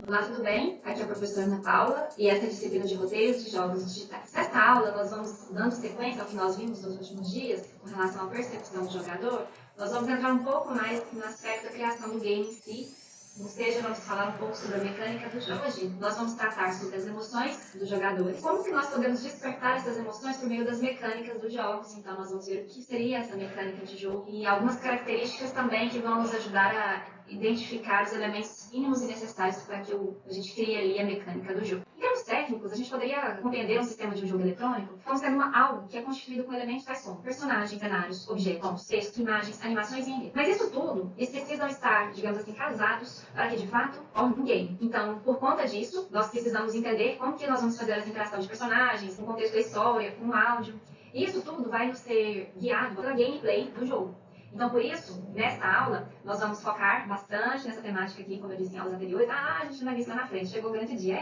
Olá, tudo bem? Aqui é a professora Ana Paula e essa é a disciplina de roteiros de jogos digitais. Nesta aula, nós vamos dando sequência ao que nós vimos nos últimos dias com relação à percepção do jogador. Nós vamos entrar um pouco mais no aspecto da criação do game em si, ou seja, vamos falar um pouco sobre a mecânica do jogo. Hoje, nós vamos tratar sobre as emoções dos jogadores. Como que nós podemos despertar essas emoções por meio das mecânicas dos jogos? Então, nós vamos ver o que seria essa mecânica de jogo e algumas características também que vão nos ajudar a identificar os elementos mínimos e necessários para que a gente crie ali a mecânica do jogo. Em termos técnicos, a gente poderia compreender um sistema de um jogo eletrônico como sendo algo que é constituído com elementos tais como personagens, cenários, objetos, textos, imagens, animações e enredo. Mas isso tudo, eles precisam estar, digamos assim, casados para que de fato ocorra um game. Então, por conta disso, nós precisamos entender como que nós vamos fazer essa interação de personagens, com o contexto da história, com o áudio. E isso tudo vai nos ser guiado pela gameplay do jogo. Então, por isso, nesta aula, nós vamos focar bastante nessa temática aqui, como eu disse em aulas anteriores. A gente não vai ver isso lá na frente, chegou o grande dia.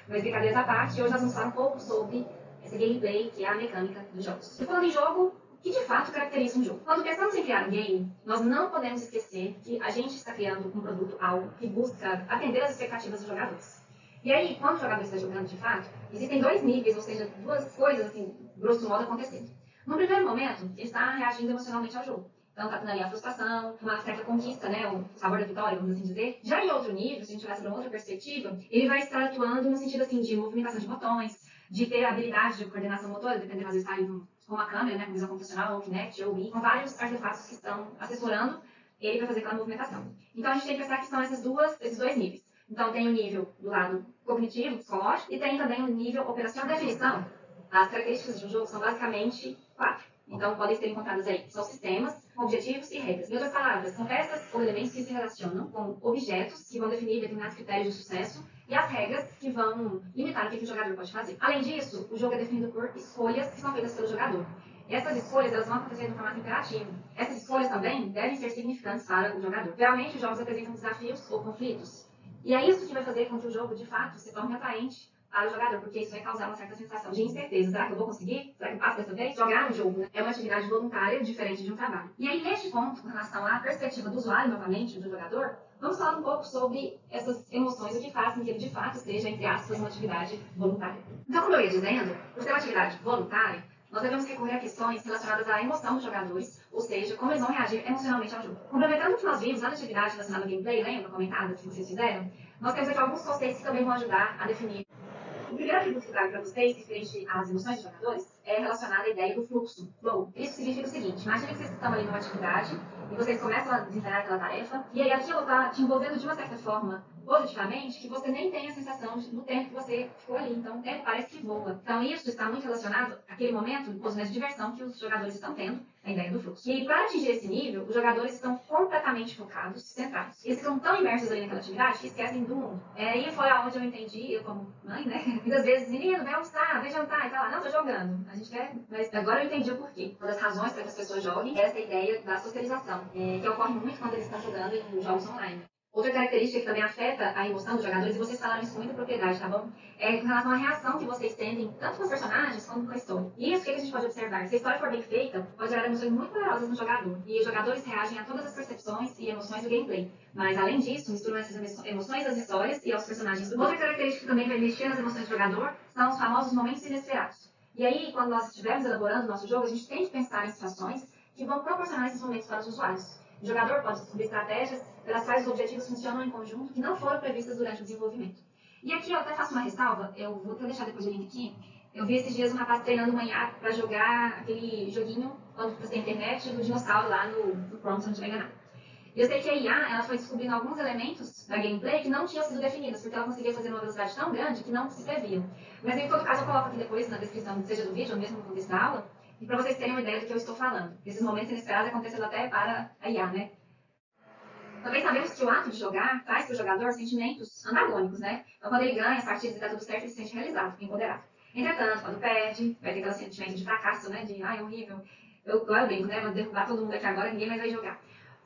Mas brincadeiras à parte, hoje nós vamos falar um pouco sobre essa gameplay, que é a mecânica dos jogos. E falando em jogo, o que de fato caracteriza um jogo? Quando pensamos em criar um game, nós não podemos esquecer que a gente está criando um produto, algo que busca atender às expectativas dos jogadores. E aí, quando o jogador está jogando de fato, existem dois níveis, ou seja, duas coisas, assim, grosso modo, acontecendo. No primeiro momento, ele está reagindo emocionalmente ao jogo. Então, está tendo ali a frustração, uma certa conquista, né? O sabor da vitória, vamos assim dizer. Já em outro nível, se a gente olhar sobre uma outra perspectiva, ele vai estar atuando no sentido, assim, de movimentação de botões, de ter a habilidade de coordenação motora, dependendo, às vezes, está ali com uma câmera, né? Com visão computacional, ou Kinect, ou Wii, com vários artefatos que estão assessorando ele para fazer aquela movimentação. Então, a gente tem que pensar que são esses dois níveis. Então, tem o nível do lado cognitivo, psicológico, e tem também o nível operacional. A definição, as características de um jogo são basicamente 4. Então, podem ser encontradas aí. São sistemas, objetivos e regras. Em outras palavras, são peças ou elementos que se relacionam com objetos que vão definir determinados critérios de sucesso e as regras que vão limitar o que o jogador pode fazer. Além disso, o jogo é definido por escolhas que são feitas pelo jogador. E essas escolhas elas vão acontecer no formato interativo. Essas escolhas também devem ser significantes para o jogador. Geralmente, os jogos apresentam desafios ou conflitos. E é isso que vai fazer com que o jogo, de fato, se torne atraente para o jogador, porque isso vai causar uma certa sensação de incerteza. Será que eu vou conseguir? Será que eu passo dessa vez? Jogar um jogo, né? É uma atividade voluntária, diferente de um trabalho. E aí, neste ponto, com relação à perspectiva do usuário, novamente, do jogador, vamos falar um pouco sobre essas emoções, o que faz com que ele, de fato, seja, entre aspas, uma atividade voluntária. Então, como eu ia dizendo, por ser uma atividade voluntária, nós devemos recorrer a questões relacionadas à emoção dos jogadores, ou seja, como eles vão reagir emocionalmente ao jogo. Complementando o que nós vimos lá na atividade relacionada ao gameplay, lembra, comentada, que vocês fizeram? Nós temos aqui alguns conceitos que também vão ajudar a definir. O primeiro atributo que eu trago para vocês, referente às emoções dos jogadores, é relacionado à ideia do fluxo, flow. Isso significa o seguinte: imagine que vocês estão ali numa atividade e vocês começam a desempenhar aquela tarefa, e aí aquilo está te envolvendo de uma certa forma positivamente, que você nem tem a sensação do tempo que você ficou ali. Então, o tempo parece que voa. Então, isso está muito relacionado àquele momento, os momentos de diversão que os jogadores estão tendo, a ideia do fluxo. E para atingir esse nível, os jogadores estão completamente focados, centrados. Eles ficam tão imersos ali naquela atividade que esquecem do mundo. E foi aonde eu entendi, eu como mãe, né? Muitas vezes, menino, vai almoçar, vai jantar, e tá lá, não, tô jogando. A gente quer, mas agora eu entendi o porquê. Uma das razões para que as pessoas joguem é essa ideia da socialização, que ocorre muito quando eles estão jogando em jogos online. Outra característica que também afeta a emoção dos jogadores, e vocês falaram isso com muita propriedade, tá bom? É com relação à reação que vocês sentem, tanto com os personagens quanto com a história. E isso, o que a gente pode observar? Se a história for bem feita, pode gerar emoções muito poderosas no jogador. E os jogadores reagem a todas as percepções e emoções do gameplay. Mas, além disso, misturam essas emoções às histórias e aos personagens. Outra característica que também vai mexer nas emoções do jogador são os famosos momentos inesperados. E aí, quando nós estivermos elaborando o nosso jogo, a gente tem que pensar em situações que vão proporcionar esses momentos para os usuários. O jogador pode descobrir estratégias pelas quais os objetivos funcionam em conjunto que não foram previstas durante o desenvolvimento. E aqui eu até faço uma ressalva, eu vou até deixar depois o link aqui. Eu vi esses dias um rapaz treinando uma IA para jogar aquele joguinho, quando você tem internet, do dinossauro lá no Chrome, se não estiver enganado. Eu sei que a IA ela foi descobrindo alguns elementos da gameplay que não tinham sido definidos, porque ela conseguia fazer uma velocidade tão grande que não se previam. Mas em todo caso eu coloco aqui depois na descrição, seja do vídeo ou mesmo no contexto da aula, e para vocês terem uma ideia do que eu estou falando. Esses momentos inesperados acontecendo até para a IA, né? Também sabemos que o ato de jogar traz para o jogador sentimentos antagônicos, né? Então, quando ele ganha as partidas e está tudo certo, ele se sente realizado, empoderado. Entretanto, quando perde, vai ter aquele sentimento de fracasso, né? De, ai, é horrível. Agora eu brinco, né? Vou derrubar todo mundo aqui agora, ninguém mais vai jogar.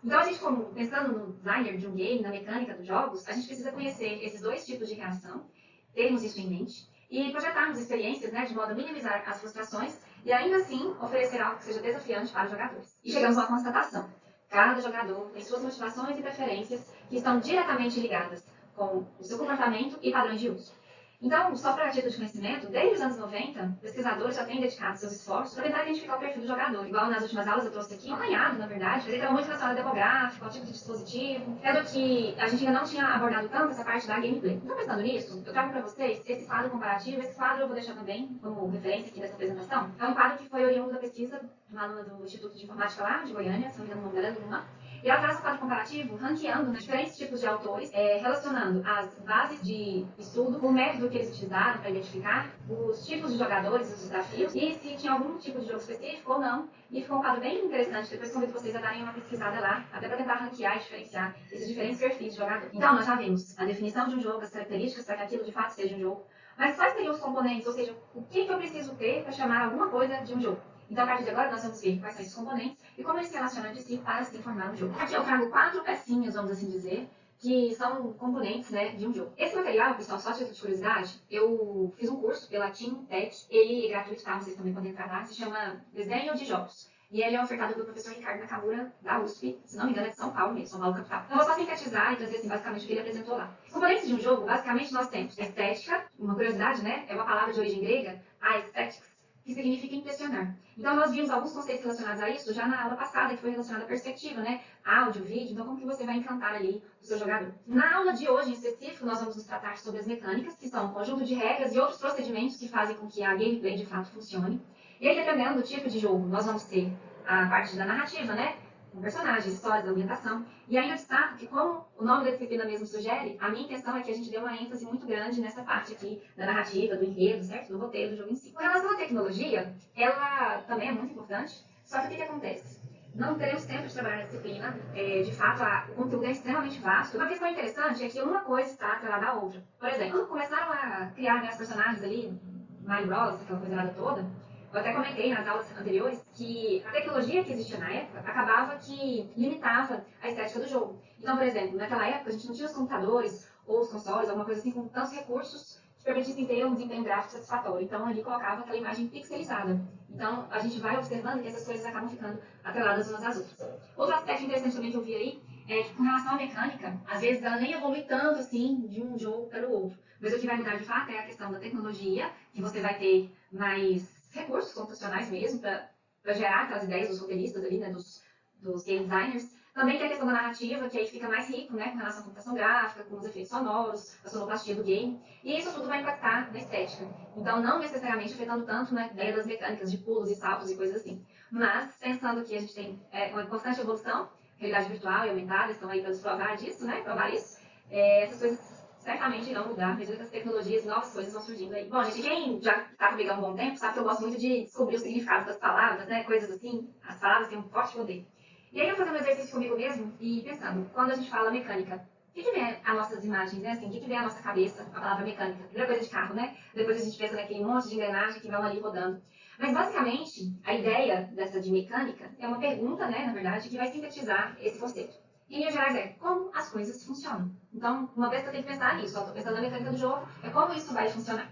Então, a gente, como pensando no designer de um game, na mecânica dos jogos, a gente precisa conhecer esses dois tipos de reação, termos isso em mente, e projetarmos experiências, né? De modo a minimizar as frustrações e ainda assim oferecer algo que seja desafiante para os jogadores. E chegamos a uma constatação. Cada jogador tem suas motivações e preferências que estão diretamente ligadas com o seu comportamento e padrões de uso. Então, só para título de conhecimento, desde os anos 90, pesquisadores já têm dedicado seus esforços para tentar identificar o perfil do jogador. Igual nas últimas aulas eu trouxe aqui, um apanhado, na verdade, mas ele estava muito relacionado ao demográfico, ao tipo de dispositivo, sendo que a gente ainda não tinha abordado tanto essa parte da gameplay. Então, pensando nisso, eu trago para vocês esse quadro comparativo. Esse quadro eu vou deixar também como referência aqui dessa apresentação. É um quadro que foi oriundo da pesquisa de uma aluna do Instituto de Informática lá, de Goiânia, se não me engano o nome dela é Luma. E ela traz um quadro comparativo, ranqueando diferentes tipos de autores, relacionando as bases de estudo, o método que eles utilizaram para identificar, os tipos de jogadores, os desafios, e se tinha algum tipo de jogo específico ou não. E ficou um quadro bem interessante, depois convido vocês a darem uma pesquisada lá, até para tentar ranquear e diferenciar esses diferentes perfis de jogador. Então, nós já vimos a definição de um jogo, as características para que aquilo de fato seja um jogo, mas quais seriam os componentes, ou seja, o que eu preciso ter para chamar alguma coisa de um jogo. Então, a partir de agora, nós vamos ver quais são esses componentes e como eles se relacionam entre si para se formar um jogo. Aqui eu trago 4 pecinhas, vamos assim dizer, que são componentes, né, de um jogo. Esse material, pessoal, só de curiosidade, eu fiz um curso pela Team Tech, ele é gratuito, tá? Vocês também podem entrar lá, se chama Desenho de Jogos. E ele é ofertado pelo professor Ricardo Nakamura, da USP, se não me engano é de São Paulo mesmo, São Paulo capital. Então, eu vou só sintetizar e trazer, assim, basicamente o que ele apresentou lá. Os componentes de um jogo, basicamente, nós temos estética, uma curiosidade, né, é uma palavra de origem grega, aesthetics, que significa impressionar. Então, nós vimos alguns conceitos relacionados a isso já na aula passada, que foi relacionada à perspectiva, né? Áudio, vídeo, então como que você vai encantar ali o seu jogador. Na aula de hoje, em específico, nós vamos nos tratar sobre as mecânicas, que são um conjunto de regras e outros procedimentos que fazem com que a gameplay de fato funcione. E aí, dependendo do tipo de jogo, nós vamos ter a parte da narrativa, né? Com personagens, histórias, ambientação. E ainda destaco que, como o nome da disciplina mesmo sugere, a minha intenção é que a gente dê uma ênfase muito grande nessa parte aqui da narrativa, do enredo, certo? Do roteiro do jogo em si. Com relação à tecnologia, ela também é muito importante, só que o que acontece? Não teremos tempo de trabalhar na disciplina, de fato, o conteúdo é extremamente vasto. Uma questão interessante é que uma coisa está atrelada à outra. Por exemplo, quando começaram a criar, né, os personagens ali, Mario Bros, aquela coisa nada toda, eu até comentei nas aulas anteriores que a tecnologia que existia na época acabava que limitava a estética do jogo. Então, por exemplo, naquela época a gente não tinha os computadores ou os consoles, alguma coisa assim, com tantos recursos que permitissem ter um desempenho gráfico satisfatório. Então, ali colocava aquela imagem pixelizada. Então, a gente vai observando que essas coisas acabam ficando atreladas umas às outras. Outro aspecto interessante também que eu vi aí é que, com relação à mecânica, às vezes ela nem evolui tanto assim de um jogo para o outro. Mas o que vai mudar de fato é a questão da tecnologia, que você vai ter mais recursos computacionais mesmo para gerar aquelas ideias dos roteiristas ali, né, dos game designers. Também tem a questão da narrativa, que aí fica mais rico, né, com relação à computação gráfica, com os efeitos sonoros, a sonoplastia do game. E isso tudo vai impactar na estética. Então, não necessariamente afetando tanto na ideia das mecânicas de pulos e saltos e coisas assim. Mas, pensando que a gente tem uma constante evolução, realidade virtual e aumentada estão aí para nos provar disso, né, provar isso, essas coisas certamente irão mudar à medida que as tecnologias e novas coisas vão surgindo aí. Bom, gente, quem já está comigo há um bom tempo sabe que eu gosto muito de descobrir o significado das palavras, né? Coisas assim. As palavras têm um forte poder. E aí eu fazendo um exercício comigo mesmo e pensando, quando a gente fala mecânica, o que vem às nossas imagens, né? Assim, o que vem à nossa cabeça, a palavra mecânica? Primeira coisa de carro, né? Depois a gente pensa naquele monte de engrenagem que vão ali rodando. Mas basicamente, a ideia dessa de mecânica é uma pergunta, né, na verdade, que vai sintetizar esse conceito. Em linhas gerais é como as coisas funcionam. Então, uma vez que eu tenho que pensar nisso, eu estou pensando na mecânica do jogo, é como isso vai funcionar.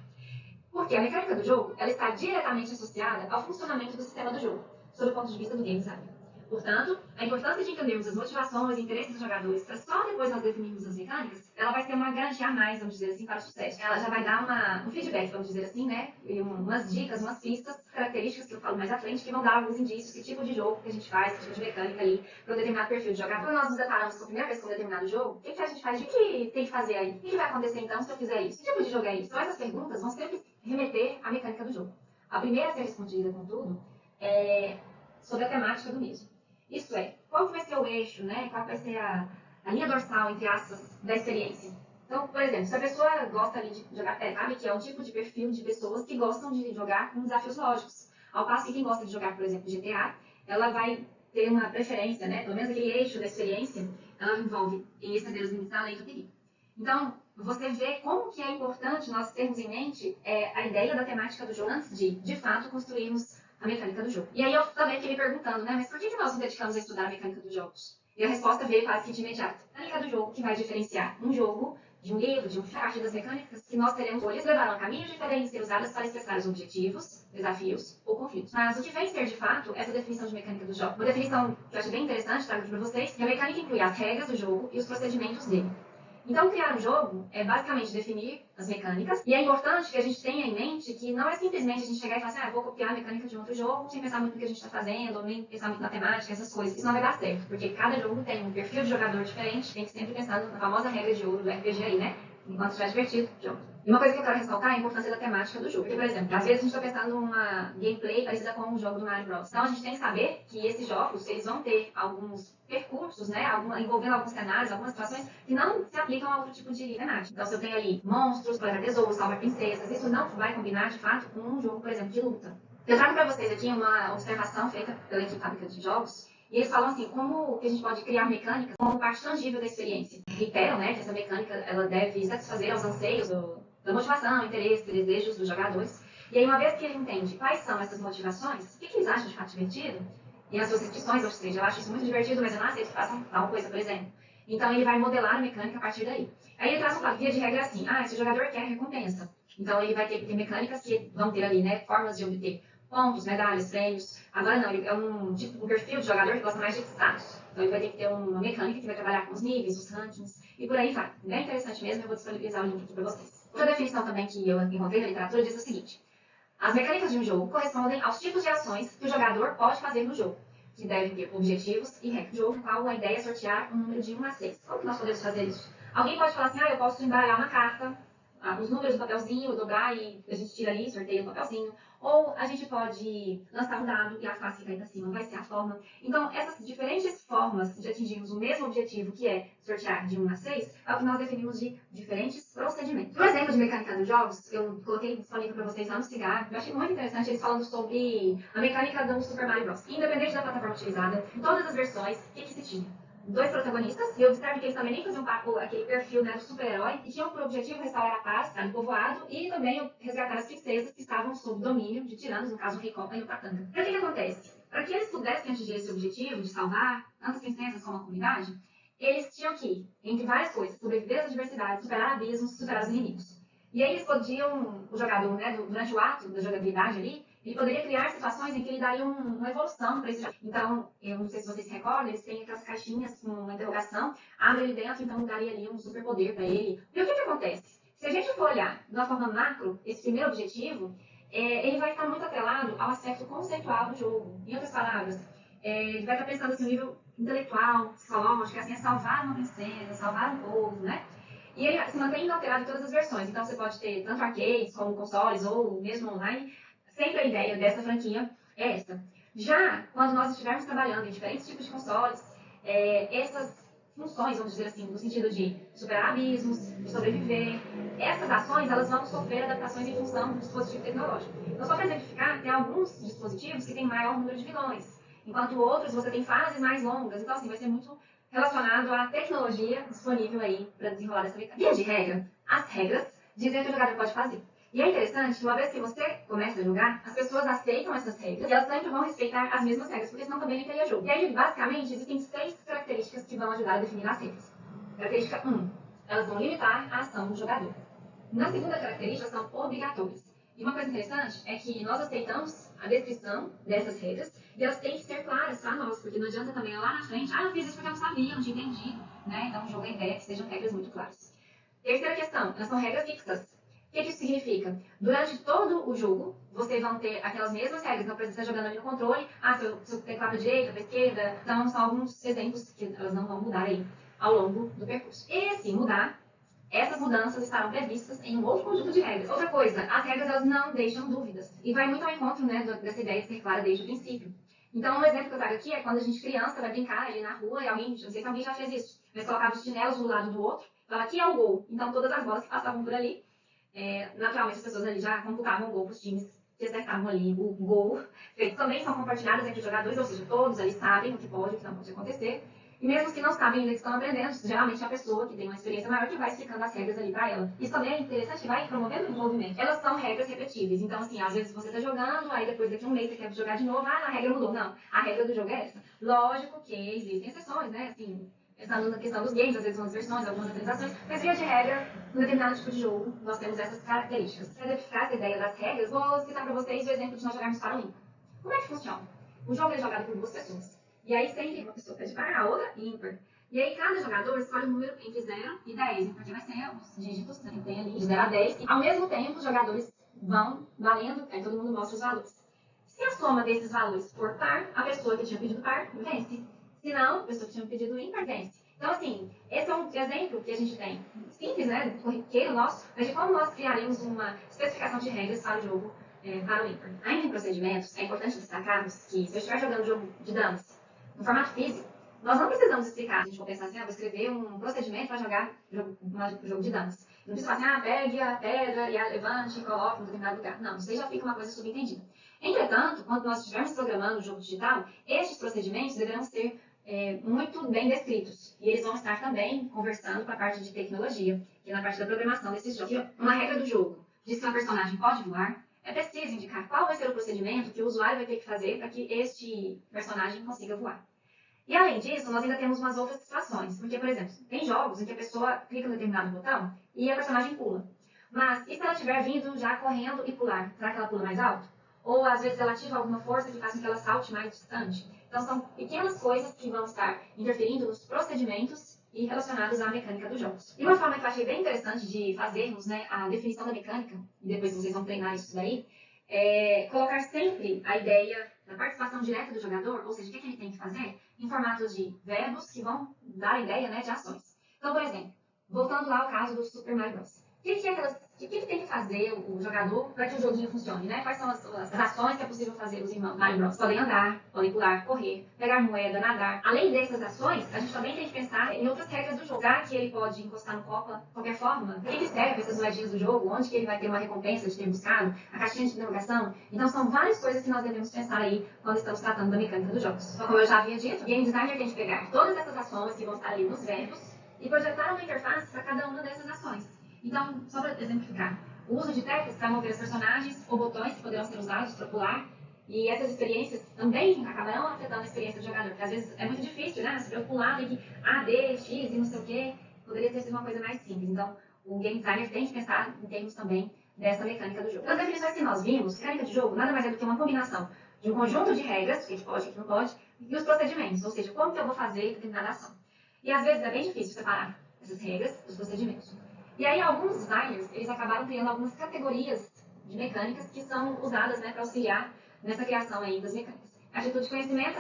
Porque a mecânica do jogo, ela está diretamente associada ao funcionamento do sistema do jogo, sob o ponto de vista do game design. Portanto, a importância de entendermos as motivações e interesses dos jogadores para só depois nós definirmos as mecânicas, ela vai ser uma garantia a mais, vamos dizer assim, para o sucesso. Ela já vai dar um feedback, vamos dizer assim, né? E umas dicas, umas pistas, características que eu falo mais à frente, que vão dar alguns indícios, que tipo de jogo que a gente faz, que tipo de mecânica ali, para um determinado perfil de jogador. Quando nós nos deparamos com a primeira vez com um determinado jogo, o que a gente faz? O que tem que fazer aí? O que vai acontecer então se eu fizer isso? Que tipo de jogo é isso? Então essas perguntas vão sempre remeter à mecânica do jogo. A primeira a ser respondida, contudo, é sobre a temática do mesmo. Isso é, qual vai ser o eixo, né? Qual vai ser a linha dorsal, entre aspas, da experiência. Então, por exemplo, se a pessoa gosta ali de jogar, sabe que é um tipo de perfil de pessoas que gostam de jogar com desafios lógicos. Ao passo que quem gosta de jogar, por exemplo, GTA, ela vai ter uma preferência, né? Pelo menos aquele eixo da experiência, ela envolve em exceder os limites da lei do perigo. Então, você vê como que é importante nós termos em mente a ideia da temática do jogo antes de fato, construirmos a mecânica do jogo. E aí eu também fiquei me perguntando, né, mas por que nós nos dedicamos a estudar a mecânica dos jogos? E a resposta veio quase que de imediato. A mecânica do jogo que vai diferenciar um jogo de um livro, de um filme, a partir das mecânicas que nós teremos escolhas levarão a caminhos diferentes ser usadas para expressar os objetivos, desafios ou conflitos. Mas o que vem ser de fato essa definição de mecânica do jogo? Uma definição que eu achei bem interessante, trago aqui para vocês, que a mecânica inclui as regras do jogo e os procedimentos dele. Então, criar um jogo é basicamente definir as mecânicas, e é importante que a gente tenha em mente que não é simplesmente a gente chegar e falar assim, ah, eu vou copiar a mecânica de outro jogo, sem pensar muito no que a gente está fazendo, ou nem pensar muito na temática, essas coisas. Isso não vai dar certo, porque cada jogo tem um perfil de jogador diferente, tem que sempre pensar na famosa regra de ouro do RPG aí, né? Enquanto estiver divertido, jogo. E uma coisa que eu quero ressaltar é a importância da temática do jogo. Porque, por exemplo, às vezes a gente está pensando numa gameplay parecida com um jogo do Mario Bros. Então a gente tem que saber que esses jogos, eles vão ter alguns percursos, né, envolvendo alguns cenários, algumas situações que não se aplicam a outro tipo de temática. Então se eu tenho ali monstros, coletar tesouros, salvar princesas, isso não vai combinar de fato com um jogo, por exemplo, de luta. Eu trago para vocês aqui uma observação feita pela equipe fábrica de jogos, e eles falam assim, como que a gente pode criar mecânicas como parte tangível da experiência. Reiteram, né, que essa mecânica ela deve satisfazer aos anseios da motivação, interesse, desejos dos jogadores. E aí, uma vez que ele entende quais são essas motivações, o que eles acham de fato divertido, e as suas restrições, ou seja, eu acho isso muito divertido, mas eu não aceito que façam tal coisa, por exemplo. Então, ele vai modelar a mecânica a partir daí. Aí ele traz uma via de regra assim, se o jogador quer recompensa, então ele vai ter que ter mecânicas que vão ter ali, né, formas de obter pontos, medalhas, prêmios. Agora não, ele é um perfil de jogador que gosta mais de status. Então ele vai ter que ter uma mecânica que vai trabalhar com os níveis, os rankings, e por aí vai. Bem interessante mesmo, eu vou disponibilizar o link aqui para vocês. Outra definição também que eu encontrei na literatura diz o seguinte: as mecânicas de um jogo correspondem aos tipos de ações que o jogador pode fazer no jogo, que devem ter objetivos e regras. No jogo, no qual a ideia é sortear um número de 1 a 6. Como que nós podemos fazer isso? Alguém pode falar assim, eu posso embaralhar uma carta, os números do papelzinho, dobrar e a gente tira ali, sorteia o papelzinho. Ou a gente pode lançar um dado e a face cair para cima, vai ser a forma. Então, essas diferentes formas de atingirmos o mesmo objetivo, que é sortear de 1 a 6, é o que nós definimos de diferentes procedimentos. Por exemplo de mecânica dos jogos, eu coloquei disponível para vocês lá no Cigar. Eu achei muito interessante eles falando sobre a mecânica do Super Mario Bros. Independente da plataforma utilizada, em todas as versões, o que se tinha? 2 protagonistas, e observe que eles também nem faziam aquele perfil, né, do super-herói, e tinham por objetivo restaurar a paz no povoado e também resgatar as princesas que estavam sob domínio de tiranos, no caso o Rei Copa e o Tatanga. Então o que acontece? Para que eles pudessem atingir esse objetivo de salvar tanto as princesas como a comunidade, eles tinham que, entre várias coisas, sobreviver às adversidades, superar abismos, superar os inimigos. E aí eles podiam, o jogador, né, durante o ato da jogabilidade ali, ele poderia criar situações em que ele daria uma evolução para esse jogo. Então, eu não sei se vocês se recordam, eles têm aquelas caixinhas com uma interrogação, abre ele dentro, então daria ali um superpoder para ele. E o que acontece? Se a gente for olhar de uma forma macro, esse primeiro objetivo, ele vai estar muito atrelado ao aspecto conceitual do jogo. Em outras palavras, ele vai estar pensando assim, no nível intelectual, psicológico, assim, é salvar uma princesa, salvar um povo, né? E ele se mantém inalterado em todas as versões. Então, você pode ter tanto arcades como consoles ou mesmo online. Sempre a ideia dessa franquia é essa. Já quando nós estivermos trabalhando em diferentes tipos de consoles, essas funções, vamos dizer assim, no sentido de superar abismos, de sobreviver, essas ações elas vão sofrer adaptações em função do dispositivo tecnológico. Então, só para exemplificar, tem alguns dispositivos que têm maior número de vilões, enquanto outros você tem fases mais longas. Então, assim, vai ser muito relacionado à tecnologia disponível aí para desenrolar essa mecânica. Via de regra, as regras dizem o que o jogador pode fazer. E é interessante que uma vez que você começa a jogar, as pessoas aceitam essas regras e elas sempre vão respeitar as mesmas regras, porque senão também não teria jogo. E aí, basicamente, existem 6 características que vão ajudar a definir as regras. Característica 1, elas vão limitar a ação do jogador. Na segunda característica, são obrigatórias. E uma coisa interessante é que nós aceitamos a descrição dessas regras e elas têm que ser claras para nós, porque não adianta também lá na frente, eu fiz isso porque eu não sabia, não tinha entendido, né? Então, o jogo é ideia que sejam regras muito claras. Terceira questão, elas são regras fixas. O que isso significa? Durante todo o jogo, vocês vão ter aquelas mesmas regras. Então, por exemplo, você está jogando ali no controle, se eu teclar para a direita, para a esquerda. Então, são alguns exemplos que elas não vão mudar aí ao longo do percurso. E se mudar, essas mudanças estarão previstas em um outro conjunto de regras. Outra coisa, as regras elas não deixam dúvidas. E vai muito ao encontro, né, dessa ideia de ser clara desde o princípio. Então, um exemplo que eu trago aqui é quando a gente criança vai brincar ali na rua e alguém, não sei se alguém já fez isso, mas colocava os chinelos um do lado do outro, falava, aqui é o gol. Então, todas as bolas que passavam por ali, naturalmente as pessoas ali já computavam o gol para os times que acertavam ali o gol. Feitos também são compartilhados entre os jogadores, ou seja, todos ali sabem o que pode e o que não pode acontecer. E mesmo os que não sabem ainda que estão aprendendo, geralmente é a pessoa que tem uma experiência maior que vai explicando as regras ali para ela. Isso também é interessante, vai promovendo o desenvolvimento. Elas são regras repetíveis. Então, assim, às vezes você está jogando, aí depois daqui a um mês você quer jogar de novo, a regra mudou. Não, a regra do jogo é essa. Lógico que existem exceções, né? Assim, pensando na questão dos games, às vezes umas versões, algumas atualizações, mas via de regra, em determinado tipo de jogo, nós temos essas características. Para identificar essa ideia das regras, vou citar para vocês o exemplo de nós jogarmos para o ímpar. Como é que funciona? O jogo é jogado por 2 pessoas. E aí sempre uma pessoa pede par, a outra ímpar. E aí cada jogador escolhe um número entre 0 e 10, porque vai ser os dígitos que tem ali, de 0 a 10. E ao mesmo tempo, os jogadores vão valendo, aí todo mundo mostra os valores. Se a soma desses valores for par, a pessoa que tinha pedido par vence. Se não, a pessoa que tinha pedido ímpar vence. Então, assim, esse é um exemplo que a gente tem, simples, né, corriqueiro nosso, mas de como nós criaríamos uma especificação de regras para o jogo para o ímpar. Ainda em procedimentos, é importante destacarmos que se eu estiver jogando jogo de damas no formato físico, nós não precisamos explicar. A gente for pensar assim, vou escrever um procedimento para jogar jogo de damas. Não precisa falar assim, pegue a pedra e a levante e coloque em determinado lugar. Não, isso aí já fica uma coisa subentendida. Entretanto, quando nós estivermos programando o jogo digital, estes procedimentos deverão ser muito bem descritos. E eles vão estar também conversando com a parte de tecnologia, que é na parte da programação desses jogos. Uma regra do jogo diz que um personagem pode voar, é preciso indicar qual vai ser o procedimento que o usuário vai ter que fazer para que este personagem consiga voar. E além disso, nós ainda temos umas outras situações. Porque, por exemplo, tem jogos em que a pessoa clica em determinado botão e a personagem pula. Mas e se ela estiver vindo já correndo e pular? Será que ela pula mais alto? Ou às vezes ela ativa alguma força que faz com que ela salte mais distante? Então são pequenas coisas que vão estar interferindo nos procedimentos e relacionados à mecânica dos jogos. E uma forma que eu achei bem interessante de fazermos, né, a definição da mecânica, e depois vocês vão treinar isso daí, é colocar sempre a ideia da participação direta do jogador, ou seja, o que ele tem que fazer, em formatos de verbos que vão dar a ideia, né, de ações. Então, por exemplo, voltando lá ao caso do Super Mario Bros. O que tem que fazer o jogador para que o joguinho funcione, né? Quais são as ações que é possível fazer os irmãos Mario Bros? Podem andar, podem pular, correr, pegar moeda, nadar. Além dessas ações, a gente também tem que pensar em outras regras do jogo. Será que ele pode encostar no copo de qualquer forma? Para que serve essas moedinhas do jogo? Onde que ele vai ter uma recompensa de ter buscado? A caixinha de interrogação? Então são várias coisas que nós devemos pensar aí quando estamos tratando da mecânica dos jogos. Então, como eu já havia dito, o game designer tem que pegar todas essas ações que vão estar ali nos verbos e projetar uma interface para cada uma dessas ações. Então, só para exemplificar, o uso de teclas para mover os personagens ou botões que poderão ser usados para pular, e essas experiências também acabarão afetando a experiência do jogador, porque às vezes é muito difícil, né? Se preocupar, tem que A, D, X e não sei o quê, poderia ter sido uma coisa mais simples. Então, o game designer tem que pensar em termos também dessa mecânica do jogo. As definições que nós vimos, mecânica de jogo nada mais é do que uma combinação de um conjunto de regras, o que pode, o que não pode, e os procedimentos, ou seja, como que eu vou fazer determinada ação. E às vezes é bem difícil separar essas regras dos procedimentos. E aí alguns designers, eles acabaram criando algumas categorias de mecânicas que são usadas, né, para auxiliar nessa criação aí das mecânicas. A atitude de conhecimento,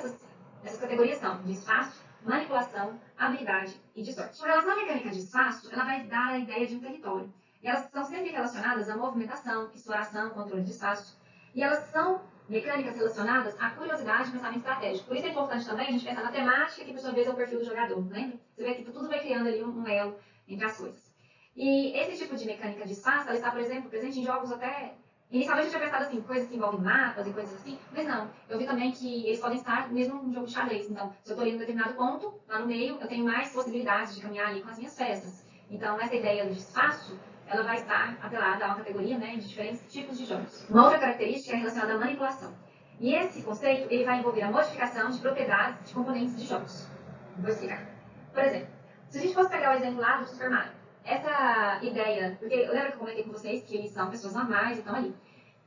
essas categorias são de espaço, manipulação, habilidade e de sorte. Com relação à mecânica de espaço, ela vai dar a ideia de um território. E elas são sempre relacionadas à movimentação, exploração, controle de espaço. E elas são mecânicas relacionadas à curiosidade e pensamento estratégico. Por isso é importante também a gente pensar na temática, que por sua vez é o perfil do jogador, lembra? Você vê que tudo vai criando ali um elo entre as coisas. E esse tipo de mecânica de espaço, ela está, por exemplo, presente em jogos até... Inicialmente eu tinha pensado assim, coisas que envolvem mapas e coisas assim, mas não. Eu vi também que eles podem estar mesmo num jogo de xadrez. Então, se eu estou ali em um determinado ponto, lá no meio, eu tenho mais possibilidades de caminhar ali com as minhas peças. Então, essa ideia de espaço, ela vai estar atrelada a uma categoria, né, de diferentes tipos de jogos. Uma outra característica é relacionada à manipulação. E esse conceito, ele vai envolver a modificação de propriedades de componentes de jogos. Vou explicar. Por exemplo, se a gente fosse pegar o exemplo lá do Super Mario, essa ideia, porque eu lembro que eu comentei com vocês que eles são pessoas normais e estão ali.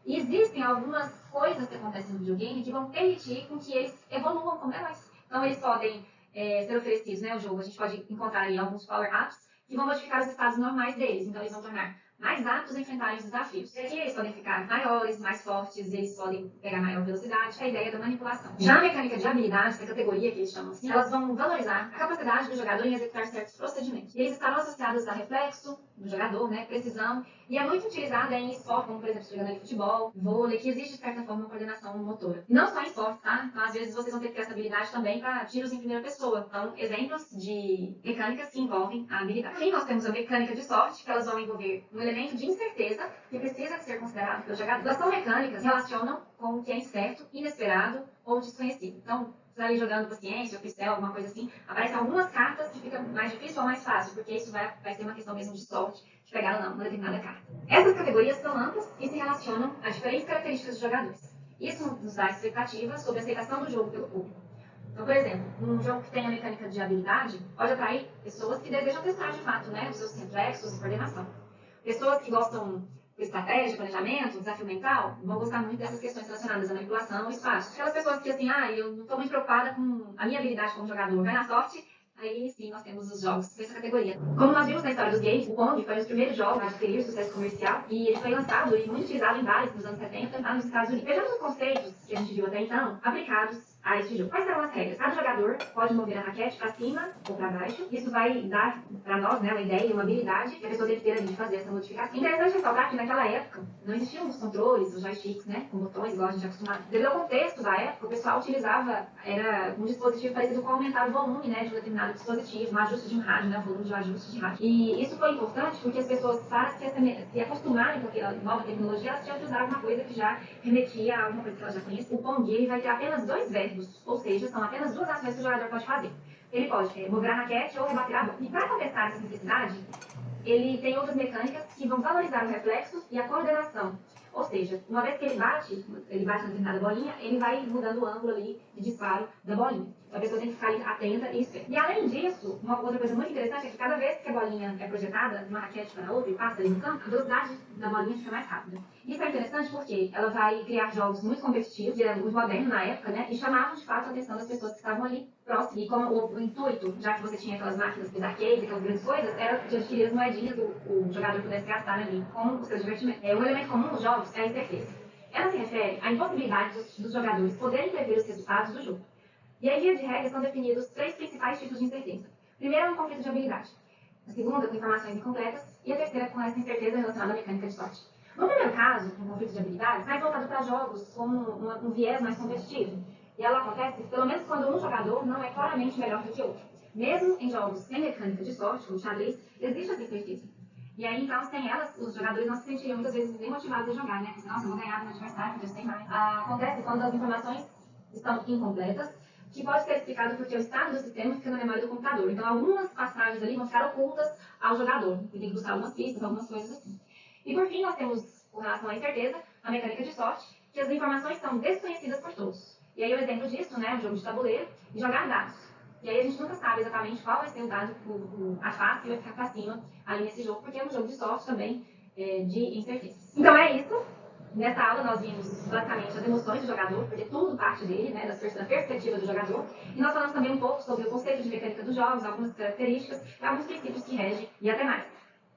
E existem algumas coisas que acontecem no videogame que vão permitir com que eles evoluam como heróis. Então eles podem ser oferecidos, né, o jogo, a gente pode encontrar ali alguns power-ups que vão modificar os estados normais deles. Então eles vão tornar mais aptos a enfrentarem os desafios. E aqui eles podem ficar maiores, mais fortes, eles podem pegar maior velocidade, é a ideia da manipulação. Já a mecânica de habilidade, essa categoria que eles chamam assim, elas vão valorizar a capacidade do jogador em executar certos procedimentos. E eles estarão associados a reflexo do jogador, né, precisão, e é muito utilizada em esporte, como por exemplo, jogando de futebol, vôlei, que existe de certa forma uma coordenação motora. E não só em esporte, tá? Então às vezes vocês vão ter que ter essa habilidade também para tiros em primeira pessoa. Então, exemplos de mecânicas que envolvem a habilidade. Aqui nós temos a mecânica de sorte, que elas vão envolver um elemento de incerteza que precisa ser considerado pelo jogador. Elas são mecânicas que relacionam com o que é incerto, inesperado ou desconhecido. Então, você vai jogando paciência, ou pincel, alguma coisa assim, aparecem algumas cartas que fica mais difícil ou mais fácil, porque isso vai ser uma questão mesmo de sorte, de pegar ou não uma determinada carta. Essas categorias são amplas e se relacionam a diferentes características dos jogadores. Isso nos dá expectativas sobre a aceitação do jogo pelo público. Então, por exemplo, um jogo que tem a mecânica de habilidade pode atrair pessoas que desejam testar de fato, né, os seus reflexos e coordenação. Pessoas que gostam de estratégia, planejamento, desafio mental, vão gostar muito dessas questões relacionadas à manipulação e espaço. Aquelas pessoas que assim, eu não estou muito preocupada com a minha habilidade como jogador, vai na sorte, Aí sim nós temos os jogos dessa categoria. Como nós vimos na história dos games, o Pong foi um dos primeiros jogos a adquirir sucesso comercial e ele foi lançado e muito utilizado em bares nos anos 70 lá nos Estados Unidos. Vejamos os conceitos que a gente viu até então aplicados a este jogo. Quais serão as regras? Cada jogador pode mover a raquete para cima ou para baixo. Isso vai dar para nós, né, uma ideia e uma habilidade que a pessoa deve ter ali de fazer essa modificação. Interessante ressaltar que naquela época não existiam os controles, os joysticks, né, com botões, igual a gente é acostumado. Devido ao contexto da época, o pessoal utilizava, era um dispositivo parecido com aumentar o volume, né, de um determinado dispositivo, um ajuste de um rádio, né, o volume de um ajuste de rádio. E isso foi importante porque as pessoas, para se acostumarem com aquela nova tecnologia, elas tinham que usar alguma coisa que já remetia a alguma coisa que elas já conheciam. O Pong, ele vai ter apenas 2 verbos, ou seja, são apenas 2 ações que o jogador pode fazer. Ele pode mover a raquete ou rebater a bola. E para compensar essa necessidade, ele tem outras mecânicas que vão valorizar o reflexo e a coordenação. Ou seja, uma vez que ele bate na determinada bolinha, ele vai mudando o ângulo ali de disparo da bolinha. Então a pessoa tem que ficar ali atenta e esperta. E além disso, uma outra coisa muito interessante é que cada vez que a bolinha é projetada de uma raquete para outra e passa ali no campo, a velocidade da bolinha fica mais rápida. Isso é interessante porque ela vai criar jogos muito competitivos, que era muito moderno na época, né? E chamavam de fato a atenção das pessoas que estavam ali próximas. E como o intuito, já que você tinha aquelas máquinas de arcade, aquelas grandes coisas, era de adquirir as moedinhas que o jogador pudesse gastar ali com o seu divertimento. Um elemento comum dos jogos é a incerteza. Ela se refere à impossibilidade dos jogadores poderem prever os resultados do jogo. E aí, via de regra, são definidos 3 principais tipos de incerteza. Primeiro é um conflito de habilidade. A segunda, com informações incompletas. E a terceira, com essa incerteza relacionada à mecânica de sorte. No primeiro caso, um conflito de habilidades, mais voltado para jogos com um viés mais competitivo. E ela acontece, pelo menos quando um jogador não é claramente melhor do que o outro. Mesmo em jogos sem mecânica de sorte, como xadrez, existe essa incerteza. E aí, então, sem elas, os jogadores não se sentiriam muitas vezes nem motivados a jogar, né? Porque, nossa, eu vou ganhar do meu adversário, porque eu sei mais. Acontece quando as informações estão incompletas, que pode ser explicado porque o estado do sistema fica na memória do computador. Então, algumas passagens ali vão ficar ocultas ao jogador. Ele tem que buscar algumas pistas, algumas coisas assim. E, por fim, nós temos, com relação à incerteza, a mecânica de sorte, que as informações são desconhecidas por todos. E aí, o exemplo disso, né, um jogo de tabuleiro, e jogar dados. E aí, a gente nunca sabe exatamente qual vai ser o dado, a face que vai ficar para cima ali nesse jogo, porque é um jogo de sorte também, de incertezas. Então, é isso. Nessa aula nós vimos basicamente as emoções do jogador, porque tudo parte dele, né, da perspectiva do jogador. E nós falamos também um pouco sobre o conceito de mecânica dos jogos, algumas características e alguns princípios que regem. E até mais!